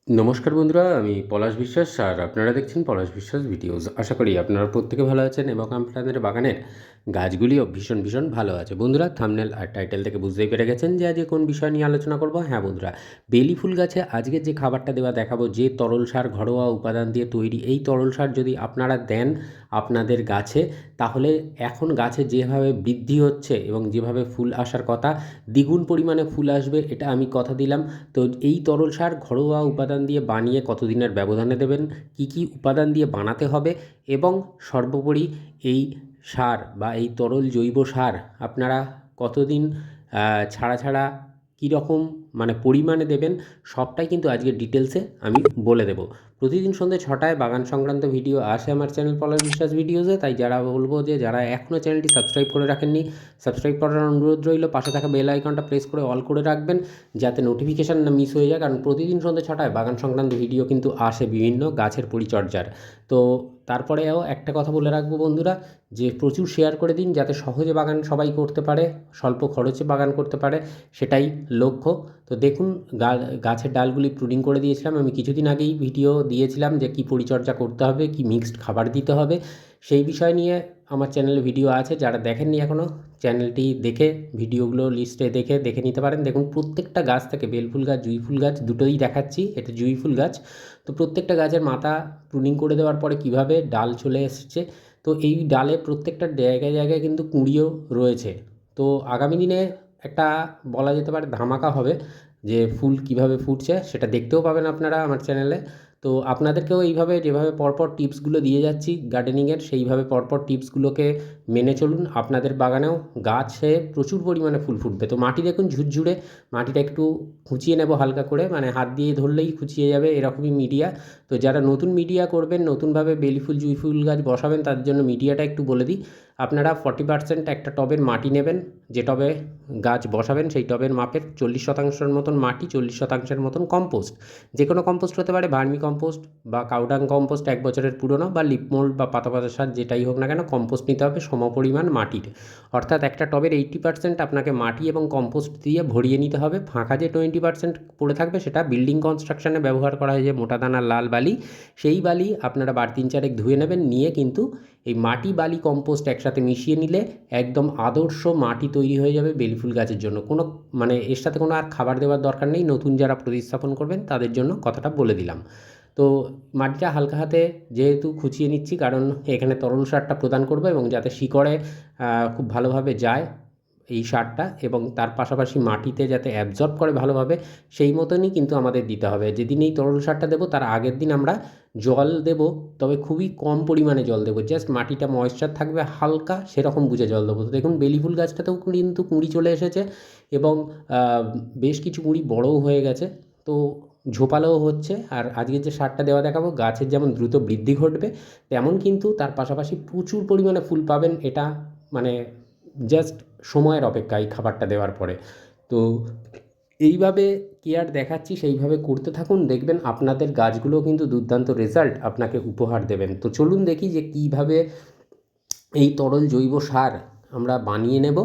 নমস্কার বন্ধুরা, আমি পলাশ বিশ্বাস আর আপনারা দেখছেন পলাশ বিশ্বাস ভিডিওস। আশা করি আপনারা প্রত্যেকে ভালো আছেন এবং আপনাদের বাগানের গাছগুলিও ভীষণ ভীষণ ভালো আছে। বন্ধুরা, থাম্বনেল আর টাইটেল থেকে বুঝতেই পেরে গেছেন যে আজকে কোন বিষয় নিয়ে আলোচনা করব। হ্যাঁ বন্ধুরা, বেলি ফুল গাছে আজকে যে খাবারটা দেওয়া দেখাবো, যে তরল সার ঘরোয়া উপাদান দিয়ে তৈরি, এই তরল সার যদি আপনারা দেন আপনাদের গাছে, তাহলে এখন গাছে যেভাবে বৃদ্ধি হচ্ছে এবং যেভাবে ফুল আসার কথা, দ্বিগুণ পরিমাণে ফুল আসবে, এটা আমি কথা দিলাম। তো এই তরল সার ঘরোয়া উপাদান দিয়ে বানিয়ে কতদিনের ব্যবধানে দেবেন, কি কি উপাদান দিয়ে বানাতে হবে, এবং সর্বোপরি এই সার বা এই তরল জৈব সার আপনারা কতদিন ছাড়া ছাড়া কীরকম মানে পরিমাণে দেবেন, সবটাই কিন্তু আজকে ডিটেলসে আমি বলে দেব। প্রতিদিন সন্ধ্যে 6টায় বাগান সংক্রান্ত ভিডিও আসে আমার চ্যানেল পলাশ বিশ্বাস ভিডিওসে, তাই যারা বলবো যে যারা এখনও চ্যানেলটি সাবস্ক্রাইব করে রাখেননি, সাবস্ক্রাইব করার অনুরোধ রইল। পাশে থাকা বেল আইকনটা প্রেস করে অল করে রাখবেন, যাতে নোটিফিকেশান না মিস হয়ে যায়। কারণ প্রতিদিন সন্ধ্যে 6টায় বাগান সংক্রান্ত ভিডিও কিন্তু আসে বিভিন্ন গাছের পরিচর্যার। তো তারপরেও একটা কথা বলে রাখবো বন্ধুরা, যে প্রচুর শেয়ার করে দিন, যাতে সহজে বাগান সবাই করতে পারে, স্বল্প খরচে বাগান করতে পারে, সেটাই লক্ষ্য। তো দেখুন, গাছের ডালগুলি প্রুনিং করে দিয়েছিলাম আমি কিছুদিন আগেই, ভিডিও দিয়েছিলাম যে কী পরিচর্যা করতে হবে, কি মিক্সড খাবার দিতে হবে, সেই বিষয় নিয়ে আমার চ্যানেলে ভিডিও আছে। যারা দেখেননি এখনও, চ্যানেলটি দেখে ভিডিওগুলো লিস্টে দেখে নিতে পারেন। দেখুন, প্রত্যেকটা গাছ থেকে বেলফুল গাছ, জুঁই ফুল গাছ দুটোই দেখাচ্ছি। এটা জুঁই ফুল গাছ। তো প্রত্যেকটা গাছের মাথা প্রুনিং করে দেওয়ার পরে কিভাবে ডাল চলে এসেছে। তো এই ডালে প্রত্যেকটা জায়গায় জায়গায় কিন্তু কুঁড়িও রয়েছে। তো আগামী দিনে একটা বলা যেতে পারে ধামাকা হবে, যে ফুল কিভাবে ফুটছে সেটা দেখতেও পাবেন আপনারা আমার চ্যানেলে। তো আপনাদেরকেও এইভাবে যেভাবে পরপর টিপসগুলো দিয়ে যাচ্ছি গার্ডেনিংয়ের, সেইভাবে পরপর টিপসগুলোকে মেনে চলুন। আপনাদের বাগানেও গাছে প্রচুর পরিমাণে ফুল ফুটবে। তো মাটি দেখুন ঝুরঝুরে, মাটিটা একটু খুঁচিয়ে নেব হালকা করে, মানে হাত দিয়ে ধরলেই খুঁচিয়ে যাবে এরকমই মিডিয়া। তো যারা নতুন মিডিয়া করবেন, নতুনভাবে বেলি ফুল জুঁই ফুল গাছ বসাবেন, তাদের জন্য মিডিয়াটা একটু বলে দিই। আপনারা 40% একটা টবের মাটি নেবেন, যে টবে গাছ বসাবেন সেই টবের মাপের 40% মতন মাটি, 40% মতন কম্পোস্ট। যে কোনো কম্পোস্ট হতে পারে, ভার্মি কম্পোস্ট বা কাউডাং কম্পোস্ট 1 বছরের পুরনো, বা লিপমোল্ড বা পাতা সার, যেটাই হোক না কেন, কম্পোস্ট নিতে হবে সমপরিমাণ মাটির। অর্থাৎ একটা টবের 80% আপনাকে মাটি এবং কম্পোস্ট দিয়ে ভরিয়ে নিতে হবে। ফাঁকা যে 20% পড়ে থাকবে, সেটা বিল্ডিং কনস্ট্রাকশনে ব্যবহার করা হয় যে মোটা দানার লাল বালি, সেই বালি আপনারা বার 3-4 ধুয়ে নেবেন। নিয়ে কিন্তু এই মাটি, বালি, কম্পোস্ট একসাথে মিশিয়ে নিলে একদম আদর্শ মাটি তৈরি হয়ে যাবে বেলি ফুল গাছের জন্য। কোনো মানে এর সাথে কোনো আর খাবার দেওয়ার দরকার নেই। নতুন যারা প্রতিস্থাপন করবেন তাদের জন্য কথাটা বলে দিলাম। তো মাটিটা হালকা হাতে যেহেতু খুঁচিয়ে নিচ্ছি, কারণ এখানে তরল সারটা প্রদান করবো, এবং যাতে শিকড়ে খুব ভালোভাবে যায় এই সারটা, এবং তার পাশাপাশি মাটিতে যাতে অ্যাবজর্ব করে ভালোভাবে, সেই মতনই কিন্তু আমাদের দিতে হবে। যেদিন এই তরল সারটা দেবো তার আগের দিন আমরা জল দেব, তবে খুবই কম পরিমাণে জল দেবো। জাস্ট মাটিটা ময়েশ্চার থাকবে হালকা, সেরকম বুঝে জল দেবো। তো দেখুন, বেলি ফুল গাছটাতেও কিন্তু কুঁড়ি চলে এসেছে, এবং বেশ কিছু কুঁড়ি বড়ও হয়ে গেছে। তো ঝোপালোও হচ্ছে। আর আজকের যে সারটা দেওয়া দেখাবো, গাছের যেমন দ্রুত বৃদ্ধি ঘটবে, তেমন কিন্তু তার পাশাপাশি প্রচুর পরিমাণে ফুল পাবেন। এটা মানে জাস্ট সময়ের অপেক্ষা এই খাবারটা দেওয়ার পরে। তো এইভাবে কেয়ার দেখাচ্ছি, সেইভাবে করতে থাকুন, দেখবেন আপনাদের গাছগুলো কিন্তু দুর্দান্ত রেজাল্ট আপনাকে উপহার দেবেন। তো চলুন দেখি যে কীভাবে এই তরল জৈব সার আমরা বানিয়ে নেব,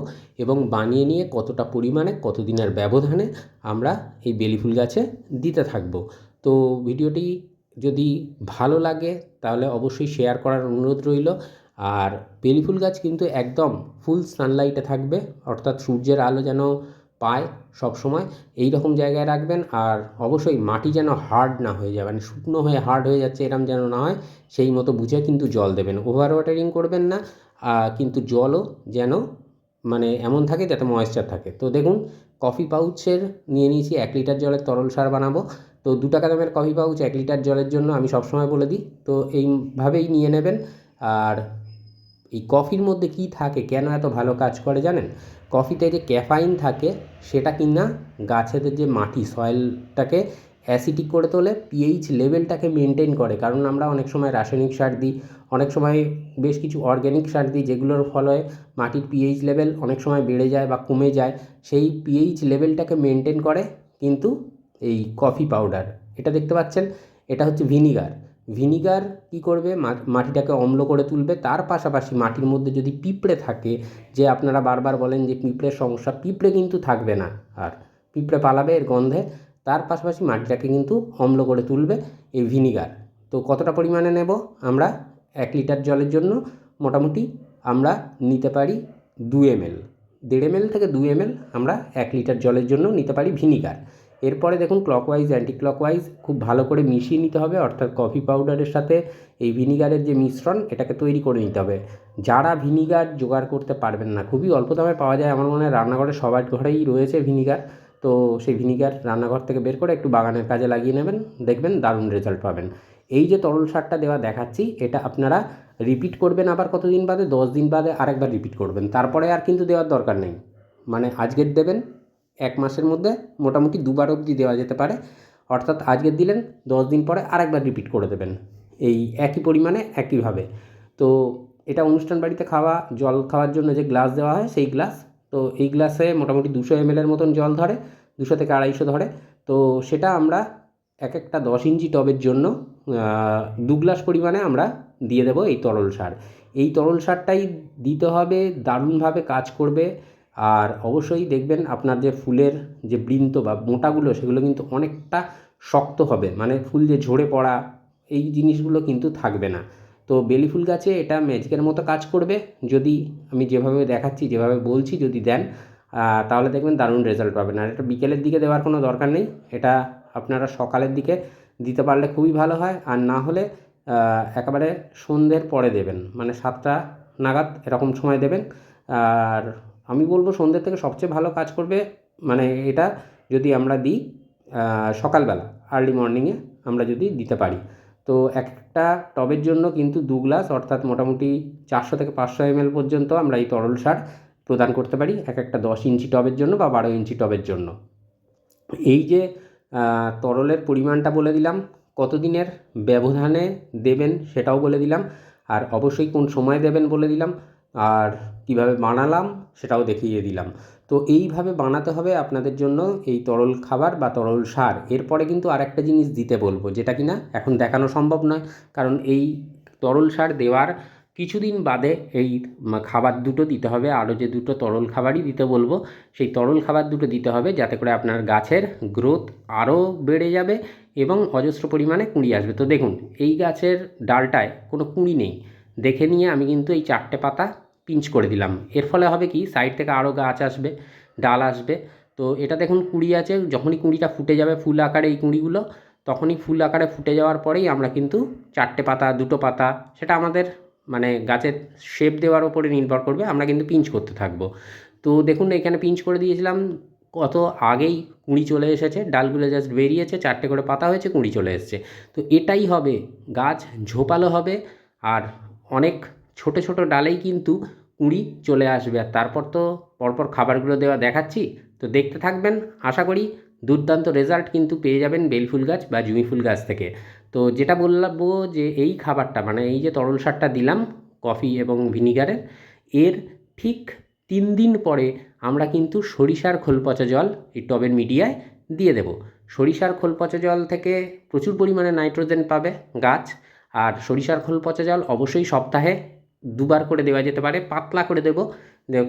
এবং বানিয়ে নিয়ে কতটা পরিমাণে কতদিনের ব্যবধানে আমরা এই বেলি ফুল গাছে দিতে থাকব। তো ভিডিওটি যদি ভালো লাগে তাহলে অবশ্যই শেয়ার করার অনুরোধ রইল। আর বেলি ফুল গাছ কিন্তু একদম ফুল সানলাইটে থাকবে, অর্থাৎ সূর্যের আলো যেন পায় সবসময়, এই রকম জায়গায় রাখবেন। আর অবশ্যই মাটি যেন হার্ড না হয়ে যায়, মানে শুকনো হয়ে হার্ড হয়ে যাচ্ছে এরম যেন না হয়, সেই মতো বুঝে কিন্তু জল দেবেন। ওভার ওয়াটারিং করবেন না, কিন্তু জলও যেন মানে এমন থাকে যাতে ময়েশ্চার থাকে। তো দেখুন, কফি পাউচের নিয়ে নিয়েছি 1 লিটার জলের তরল সার বানাবো। তো 2 টাকা দামের কফি পাউচ 1 লিটার জলের জন্য আমি সবসময় বলে দিই। তো এইভাবেই নিয়ে নেবেন। আর এই কফির মধ্যে কী থাকে, কেন এত ভালো কাজ করে জানেন? কফিতে যে ক্যাফাইন থাকে, সেটা কিনা গাছেদের যে মাটি, সয়েলটাকে অ্যাসিডিক করে তোলে, পিএইচ লেভেলটাকে মেনটেন করে। কারণ আমরা অনেক সময় রাসায়নিক সার দিই, অনেক সময় বেশ কিছু অর্গ্যানিক সার দিই, যেগুলোর ফলে মাটির পিএইচ লেভেল অনেক সময় বেড়ে যায় বা কমে যায়। সেই পিএইচ লেভেলটাকে মেনটেন করে কিন্তু এই কফি পাউডার। এটা দেখতে পাচ্ছেন, এটা হচ্ছে ভিনিগার। ভিনিগার কী করবে, মাটিটাকে অম্ল করে তুলবে। তার পাশাপাশি মাটির মধ্যে যদি পিঁপড়ে থাকে, যে আপনারা বারবার বলেন যে পিঁপড়ের সমস্যা, পিঁপড়ে কিন্তু থাকবে না, আর পিঁপড়ে পালাবে এর গন্ধে। তার পাশাপাশি মাটিটাকে কিন্তু অম্ল করে তুলবে এই ভিনিগার। তো কতটা পরিমাণে নেব আমরা? 1 লিটার জলের জন্য মোটামুটি আমরা নিতে পারি 2 ml, 1.5 ml থেকে 2 ml আমরা 1 লিটার জলের জন্য নিতে পারি ভিনিগার। এরপরে দেখুন ক্লকওয়াইজ অ্যান্টি ক্লকওয়াইজ খুব ভালো করে মিশিয়ে নিতে হবে, অর্থাৎ কফি পাউডারের সাথে এই ভিনিগারের যে মিশ্রণ এটাকে তৈরি করে নিতে হবে। যারা ভিনিগার জোগাড় করতে পারবেন না, খুবই অল্প দামে পাওয়া যায়, আমার মনে হয় রান্নাঘরে সবার ঘরেই রয়েছে ভিনিগার, তো সেই ভিনিগার রান্নাঘর থেকে বের করে একটু বাগানের কাজে লাগিয়ে নেবেন, দেখবেন দারুণ রেজাল্ট পাবেন। এই যে তরল সারটা দেওয়া দেখাচ্ছি, এটা আপনারা রিপিট করবেন আবার কতদিন বাদে? 10 দিন বাদে আরেকবার রিপিট করবেন, তারপরে আর কিন্তু দেওয়ার দরকার নেই। মানে আজকের দেবেন, 1 মাসের মধ্যে মোটামুটি 2 বার অবধি দেওয়া যেতে পারে, অর্থাৎ আজকের দিলেন 10 দিন পরে আরেকবার রিপিট করে দেবেন এই একই পরিমাণে একইভাবে। তো এটা অনুষ্ঠান বাড়িতে জল খাওয়ার জন্য যে গ্লাস দেওয়া হয় সেই গ্লাস, তো এই গ্লাসে মোটামুটি 200 ml মতন জল ধরে, 200 থেকে 250 ধরে। তো সেটা আমরা একটা 10 ইঞ্চি টবের জন্য 2 গ্লাস পরিমাণে আমরা দিয়ে দেবো এই তরল সার। এই তরল সারটাই দিতে হবে, দারুণভাবে কাজ করবে। আর অবশ্যই দেখবেন আপনার যে ফুলের যে বৃন্ত বা মোটাগুলো সেগুলো কিন্তু অনেকটা শক্ত হবে, মানে ফুল যে ঝরে পড়া এই জিনিসগুলো কিন্তু থাকবে না। তো বেলি ফুল গাছে এটা ম্যাজিকের মতো কাজ করবে, যদি আমি যেভাবে দেখাচ্ছি, যেভাবে বলছি যদি দেন, তাহলে দেখবেন দারুণ রেজাল্ট পাবেন। আর এটা বিকেলের দিকে দেওয়ার কোনো দরকার নেই, এটা আপনারা সকালের দিকে দিতে পারলে খুবই ভালো হয়। আর না হলে একেবারে সন্ধ্যের পরে দেবেন, মানে 7টা নাগাদ এরকম সময় দেবেন। আর আমি বলবো সন্ধ্যের থেকে সবচেয়ে ভালো কাজ করবে, মানে এটা যদি আমরা দিই সকালবেলা আর্লি মর্নিংয়ে আমরা যদি দিতে পারি। তো একটা টবের জন্য কিন্তু 2 গ্লাস, অর্থাৎ মোটামুটি 400 থেকে 500 ml পর্যন্ত আমরা এই তরল সার প্রদান করতে পারি একটা 10 ইঞ্চি টবের জন্য বা 12 ইঞ্চি টবের জন্য। এই যে তরলের পরিমাণটা বলে দিলাম, কতদিনের ব্যবধানে দেবেন সেটাও বলে দিলাম, আর অবশ্যই কোন সময় দেবেন বলে দিলাম, আর কিভাবে বানালাম সেটাও দেখিয়ে দিলাম। তো এইভাবে বানাতে হবে আপনাদের জন্য এই তরল খাবার বা তরল সার। এরপরে কিন্তু আরেকটা জিনিস দিতে বলবো, যেটা কিনা এখন দেখানো সম্ভব নয়, কারণ এই তরল সার দেওয়ার কিছুদিন বাদে এই খাবার দুটো দিতে হবে, আরও যে দুটো তরল খাবারই দিতে বলবো, সেই তরল খাবার দুটো দিতে হবে, যাতে করে আপনার গাছের গ্রোথ আরও বেড়ে যাবে এবং অজস্র পরিমাণে কুঁড়ি আসবে। তো দেখুন এই গাছের ডালটায় কোনো কুঁড়ি নেই, দেখে নিয়ে আমি কিন্তু এই 4টে পাতা পিঞ্চ করে দিলাম। এর ফলে হবে কি, সাইড থেকে আরও গাছ আসবে, ডাল আসবে। তো এটা দেখুন কুঁড়ি আছে, যখনই কুঁড়িটা ফুটে যাবে ফুল আকারে এই কুঁড়িগুলো, তখনই ফুল আকারে ফুটে যাওয়ার পরেই আমরা কিন্তু 4টে পাতা, 2টো পাতা, সেটা আমাদের মানে গাছের শেপ দেওয়ার ওপরে নির্ভর করবে, আমরা কিন্তু পিঞ্চ করতে থাকবো। তো দেখুন এখানে পিঞ্চ করে দিয়েছিলাম, কত আগেই কুঁড়ি চলে এসেছে, ডালগুলো জাস্ট বেরিয়েছে, 4টে করে পাতা হয়েছে, কুঁড়ি চলে এসছে। তো এটাই হবে, গাছ ঝোপালো হবে আর অনেক ছোট ছোট ডালেই কিন্তু কুঁড়ি চলে আসবে। আর তারপর তো পরপর খাবারগুলো দেওয়া দেখাচ্ছি, তো দেখতে থাকবেন, আশা করি দুর্দান্ত রেজাল্ট কিন্তু পেয়ে যাবেন বেল ফুল গাছ বা জুঁই ফুল গাছ থেকে। তো যেটা বলবো যে এই খাবারটা, মানে এই যে তরল সারটা দিলাম কফি এবং ভিনিগারের, এর ঠিক 3 দিন পরে আমরা কিন্তু সরিষার খোল পচা জল এই টবের মিডিয়ায় দিয়ে দেব। সরিষার খোল পচা জল থেকে প্রচুর পরিমাণে নাইট্রোজেন পাবে গাছ। আর সরিষার খোল পচা জল অবশ্যই সপ্তাহে 2 বার করে দেওয়া যেতে পারে, পাতলা করে দেবো।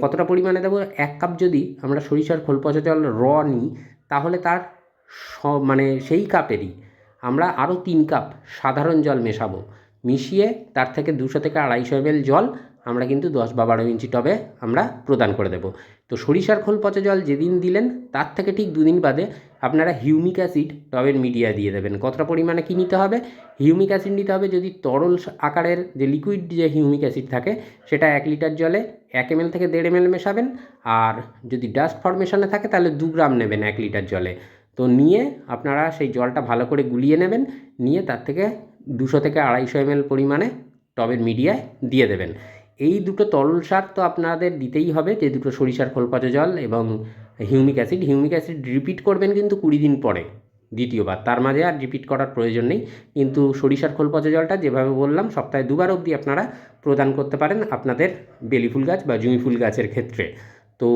কতটা পরিমাণে দেবো? 1 কাপ যদি আমরা সরিষার খোল পচা জল নিই, তাহলে তার মানে সেই কাপেরই আমরা আরও 3 কাপ সাধারণ জল মেশাবো, মিশিয়ে তার থেকে 200 থেকে 250 ml জল আমরা কিন্তু 10 বা 12 ইঞ্চি টবে আমরা প্রদান করে দেবো। তো সরিষার খোল পচা জল যেদিন দিলেন তার থেকে ঠিক 2 দিন বাদে আপনারা হিউমিক অ্যাসিড টবের মিডিয়া দিয়ে দেবেন। কতটা পরিমাণে কী নিতে হবে? হিউমিক অ্যাসিড নিতে হবে, যদি তরল আকারের যে লিকুইড যে হিউমিক অ্যাসিড থাকে সেটা 1 লিটার জলে 1 ml থেকে 1.5 ml মেশাবেন। আর যদি ডাস্ট ফর্মেশনে থাকে তাহলে 2 গ্রাম নেবেন 1 লিটার জলে। তো নিয়ে আপনারা সেই জলটা ভালো করে গুলিয়ে নেবেন, নিয়ে তার থেকে 200 থেকে 250 ml পরিমাণে টবের মিডিয়ায় দিয়ে দেবেন। এই দুটো তরল সার তো আপনাদের দিতেই হবে, যে দুটো সরিষার খোল পচা জল এবং humic acid. Humic acid repeat করবেন কিন্তু 20 দিন পরে দ্বিতীয়বার, তার মাঝে আর রিপিট করার প্রয়োজন নেই। কিন্তু সরিষার খোল পচা জলটা যেভাবে বললাম সপ্তাহে 2 বার অবধি আপনারা প্রদান করতে পারেন আপনাদের বেলি ফুল গাছ বা জুঁই ফুল গাছের ক্ষেত্রে। তো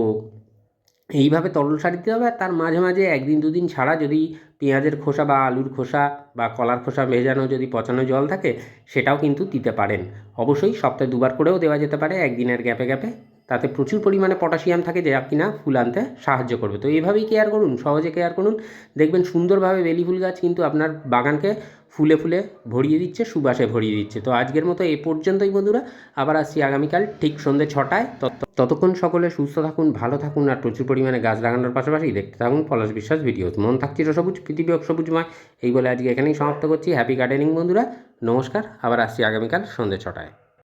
এইভাবে তরল সার দিতে হবে। আর তার মাঝে মাঝে 1 দিন 2 দিন ছাড়া যদি পেঁয়াজের খোসা বা আলুর খোসা বা কলার খোসা ভেজানো যদি পচানো জল থাকে সেটাও কিন্তু দিতে পারেন। অবশ্যই সপ্তাহে 2 বার করেও দেওয়া যেতে পারে, 1 দিনের গ্যাপে গ্যাপে তাতে প্রচুর পরিমাণে পটাশিয়াম থাকে, যা কিনা ফুল আনতে সাহায্য করবে। তো এইভাবেই কেয়ার করুন, সহজে কেয়ার করুন, দেখবেন সুন্দরভাবে বেলি ফুল গাছ কিন্তু আপনার বাগানকে ফুলে ফুলে ভরিয়ে দিচ্ছে, সুবাসে ভরিয়ে দিচ্ছে। তো আজকের মতো এই পর্যন্তই বন্ধুরা, আবার আসছি আগামীকাল ঠিক সন্ধ্যে 6টায়। ততক্ষণ সকলে সুস্থ থাকুন, ভালো থাকুন, আর প্রচুর পরিমাণে গাছ লাগানোর পাশাপাশি দেখতে থাকুন পলাশ বিশ্বাস ভিডিও। মন থাকছে সবুজ, পৃথিবী সবুজময়, এই বলে আজকে এখানেই সমাপ্ত করছি। হ্যাপি গার্ডেনিং বন্ধুরা, নমস্কার। আবার আসছি আগামীকাল সন্ধ্যে 6টায়।